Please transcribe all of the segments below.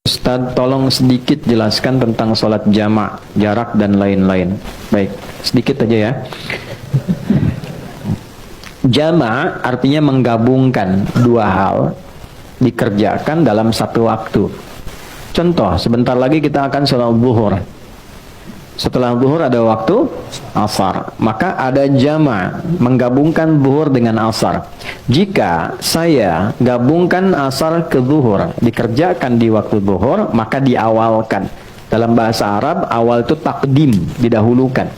Ustadz, tolong sedikit jelaskan tentang sholat jamak, jarak dan lain-lain. Baik, sedikit aja ya. Jamak artinya menggabungkan dua hal dikerjakan dalam satu waktu. Contoh, sebentar lagi kita akan sholat zuhur. Setelah zuhur ada waktu asar, maka ada jamak menggabungkan zuhur dengan asar. Jika saya gabungkan asar ke zuhur, dikerjakan di waktu zuhur, maka diawalkan. Dalam bahasa Arab, awal itu takdim, didahulukan.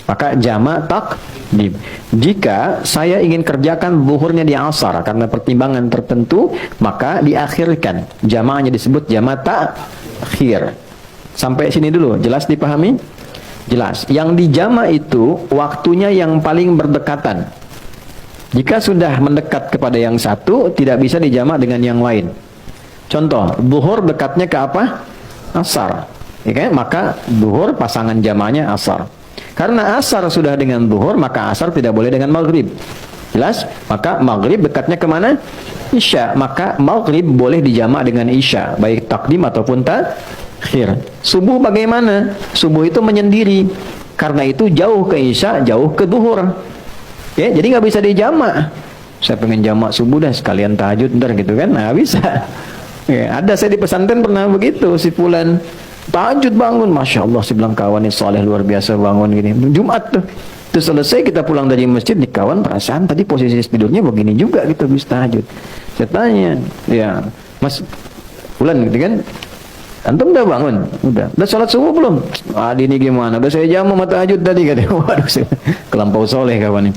Maka jamak takdim. Jika saya ingin kerjakan zuhurnya di asar karena pertimbangan tertentu, maka diakhirkan. Jamaknya disebut jamak takhir. Sampai sini dulu, jelas dipahami? Jelas. Yang dijama itu waktunya yang paling berdekatan. Jika sudah mendekat kepada yang satu, tidak bisa dijama dengan yang lain. Contoh, zuhur dekatnya ke apa? Asar. Ya kan? Maka zuhur pasangan jamanya asar. Karena asar sudah dengan zuhur, maka asar tidak boleh dengan maghrib. Jelas? Maka maghrib dekatnya kemana? Isya. Maka maghrib boleh dijama dengan isya, baik takdim ataupun takhir. Subuh bagaimana? Subuh itu menyendiri. Karena itu jauh ke isya, jauh ke zuhur. Ya, jadi nggak bisa dijama. Saya pengen jamak subuh dah sekalian tahajud ntar gitu kan? Nah, bisa. Ya, ada saya di pesantren pernah begitu, si fulan tahajud bangun, masya Allah, si bilang kawan ini soleh luar biasa bangun gini. Jumat tuh. Terus selesai kita pulang dari masjid, nih kawan perasaan tadi posisi tidurnya begini juga gitu habis tahajud. Saya tanya, ya Mas fulan gitu kan? Antum udah bangun? Udah sholat subuh belum? Adi ini gimana? Udah saya jamu mata tahajud tadi katanya. Waduh, kelampau soleh kawan ini.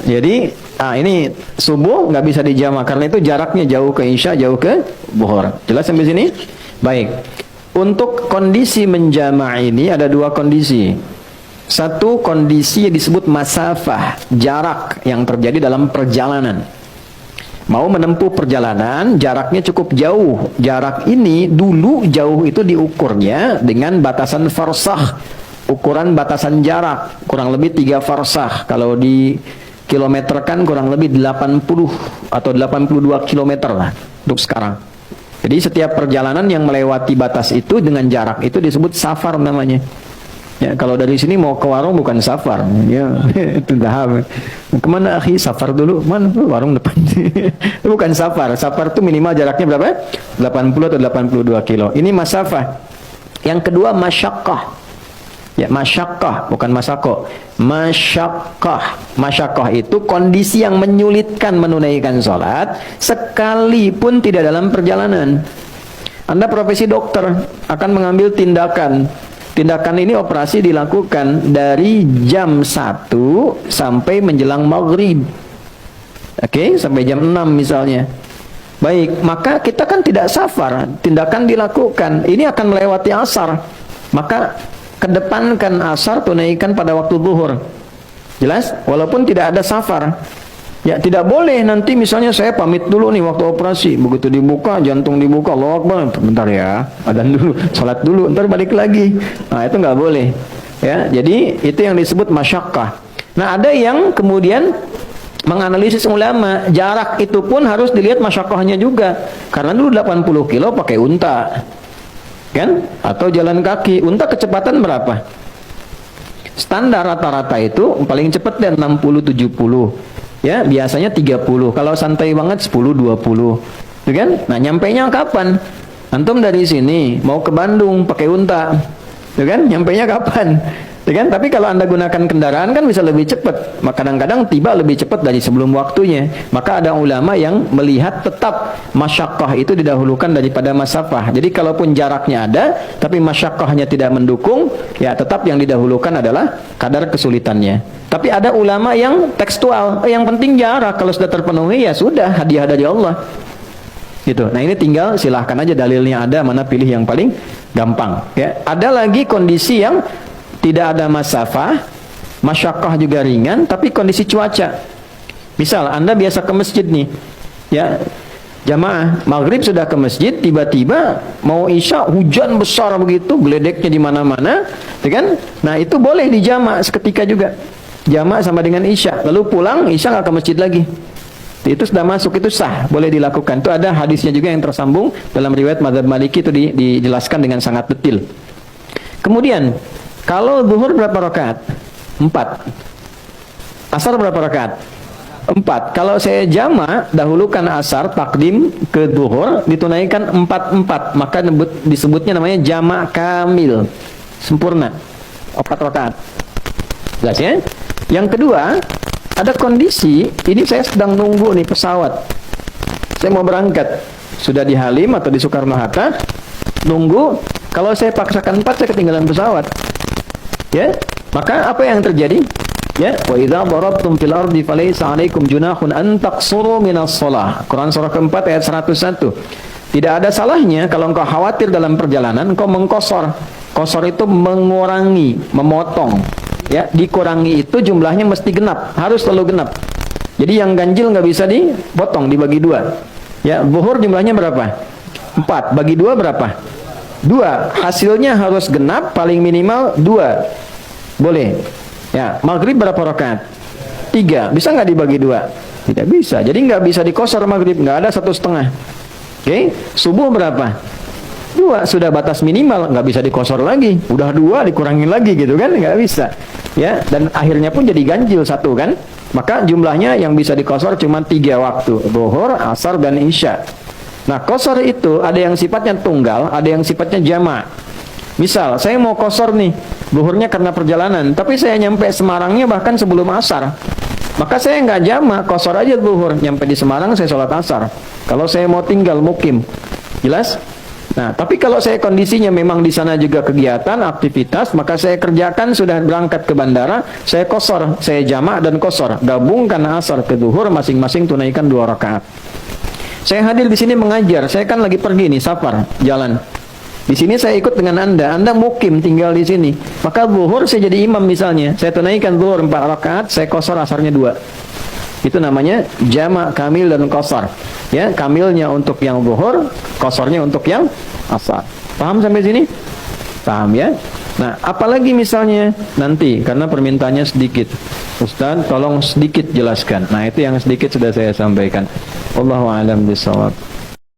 Jadi, ini subuh nggak bisa dijama karena itu jaraknya jauh ke isya, jauh ke zuhur. Jelas sampai sini? Baik. Untuk kondisi menjama ini ada dua kondisi. Satu kondisi yang disebut masafah, jarak yang terjadi dalam perjalanan. Mau menempuh perjalanan, jaraknya cukup jauh. Jarak ini dulu jauh itu diukurnya dengan batasan farsah. Ukuran batasan jarak, kurang lebih 3 farsah. Kalau di kilometerkan kurang lebih 80 atau 82 kilometer lah untuk sekarang. Jadi setiap perjalanan yang melewati batas itu dengan jarak itu disebut safar namanya. Ya, kalau dari sini mau ke warung bukan safar, ya itu dah. Kemana akhi? Safar dulu, mana warung depan. Bukan safar. Safar itu minimal jaraknya berapa? 80 atau 82 kilo. Ini masafah. Yang kedua masyaqqah. Ya, masyaqqah bukan masako. Masyaqqah. Masyaqqah itu kondisi yang menyulitkan menunaikan sholat sekalipun tidak dalam perjalanan. Anda profesi dokter akan mengambil tindakan. Tindakan ini operasi dilakukan dari jam 1 sampai menjelang maghrib. Oke, sampai jam 6 misalnya. Baik, maka kita kan tidak safar. Tindakan dilakukan. Ini akan melewati asar. Maka kedepankan asar, tunaikan pada waktu zuhur. Jelas? Walaupun tidak ada safar. Ya, tidak boleh nanti misalnya saya pamit dulu nih waktu operasi. Begitu dibuka, jantung dibuka, Allahu Akbar, bentar ya, adzan dulu, salat dulu, ntar balik lagi. Nah, itu nggak boleh. Ya, jadi itu yang disebut masyaqqah. Nah, ada yang kemudian menganalisis ulama, jarak itu pun harus dilihat masyaqqahnya juga. Karena dulu 80 kilo pakai unta. Kan? Atau jalan kaki. Unta kecepatan berapa? Standar rata-rata itu paling cepat dan 60-70. Ya, biasanya 30. Kalau santai banget 10-20. Gitu kan? Nah, nyampainya kapan? Antum dari sini mau ke Bandung pakai unta. Gitu kan? Nyampainya kapan? Gitu kan? Tapi kalau Anda gunakan kendaraan kan bisa lebih cepat. Maka kadang-kadang tiba lebih cepat dari sebelum waktunya. Maka ada ulama yang melihat tetap masyaqqah itu didahulukan daripada masafah. Jadi kalaupun jaraknya ada, tapi masyaqqahnya tidak mendukung, ya tetap yang didahulukan adalah kadar kesulitannya. Tapi ada ulama yang tekstual, yang penting jarak, kalau sudah terpenuhi ya sudah, hadiah dari Allah. Gitu. Nah, ini tinggal silahkan aja dalilnya ada, mana pilih yang paling gampang. Ya. Ada lagi kondisi yang tidak ada masafah, masyaqqah juga ringan, tapi kondisi cuaca. Misal Anda biasa ke masjid nih, ya jamaah maghrib sudah ke masjid, tiba-tiba mau isya hujan besar begitu, geledeknya di mana-mana, ya kan? Nah, itu boleh dijamak seketika juga. Jamak sama dengan isya, lalu pulang isya nggak ke masjid lagi. Itu sudah masuk, itu sah, boleh dilakukan. Itu ada hadisnya juga yang tersambung dalam riwayat mazhab Maliki, itu dijelaskan dengan sangat detail. Kemudian, kalau zuhur berapa rakaat? 4. Asar berapa rakaat? 4. Kalau saya jama, dahulukan asar, takdim ke zuhur, ditunaikan 4-4. Maka disebutnya namanya jama kamil. Sempurna. 4 rakaat. Jelas ya? Yang kedua, ada kondisi, ini saya sedang nunggu nih pesawat. Saya mau berangkat. Sudah di Halim atau di Soekarno-Hatta, nunggu. Kalau saya paksakan 4, saya ketinggalan pesawat. Ya, maka apa yang terjadi? Ya, wa idza darabtum fil ardi falaysa 'alaikum junahun an taqsuru minas shalah. Quran surah keempat ayat 101. Tidak ada salahnya kalau engkau khawatir dalam perjalanan engkau mengkosor. Kosor itu mengurangi, memotong. Ya, dikurangi itu jumlahnya mesti genap, harus selalu genap. Jadi yang ganjil nggak bisa dipotong, dibagi 2. Ya, zuhur jumlahnya berapa? 4. Bagi 2 berapa? 2. Hasilnya harus genap, paling minimal 2. Boleh. Ya, maghrib berapa rakaat? 3. Bisa nggak dibagi 2? Tidak bisa. Jadi nggak bisa dikosor maghrib, nggak ada 1,5. Oke, subuh berapa? 2. Sudah batas minimal, nggak bisa dikosor lagi. Udah 2 dikurangin lagi gitu kan? Nggak bisa. Ya, dan akhirnya pun jadi ganjil 1 kan? Maka jumlahnya yang bisa dikosor cuma 3 waktu, zuhur, asar, dan isya. Nah, kosor itu ada yang sifatnya tunggal, ada yang sifatnya jama'. Misal, saya mau kosor nih, zuhurnya karena perjalanan, tapi saya nyampe Semarangnya bahkan sebelum asar. Maka saya nggak jama', kosor aja zuhur. Nyampe di Semarang saya sholat asar. Kalau saya mau tinggal mukim, jelas? Nah, tapi kalau saya kondisinya memang di sana juga kegiatan, aktivitas, maka saya kerjakan sudah berangkat ke bandara, saya kosor, saya jama' dan kosor. Gabungkan asar ke zuhur, masing-masing tunaikan 2 rakaat. Saya hadir di sini mengajar, saya kan lagi pergi nih, safar, jalan. Di sini saya ikut dengan Anda mukim tinggal di sini. Maka zuhur saya jadi imam misalnya, saya tunaikan zuhur 4 rakaat, saya kosor asarnya 2. Itu namanya jama' kamil dan kosor. Ya, kamilnya untuk yang zuhur, kosornya untuk yang asar. Paham sampai sini? Paham ya? Nah, apalagi misalnya nanti karena permintaannya sedikit. Ustaz, tolong sedikit jelaskan. Nah, itu yang sedikit sudah saya sampaikan. Wallahu a'lam bishawab.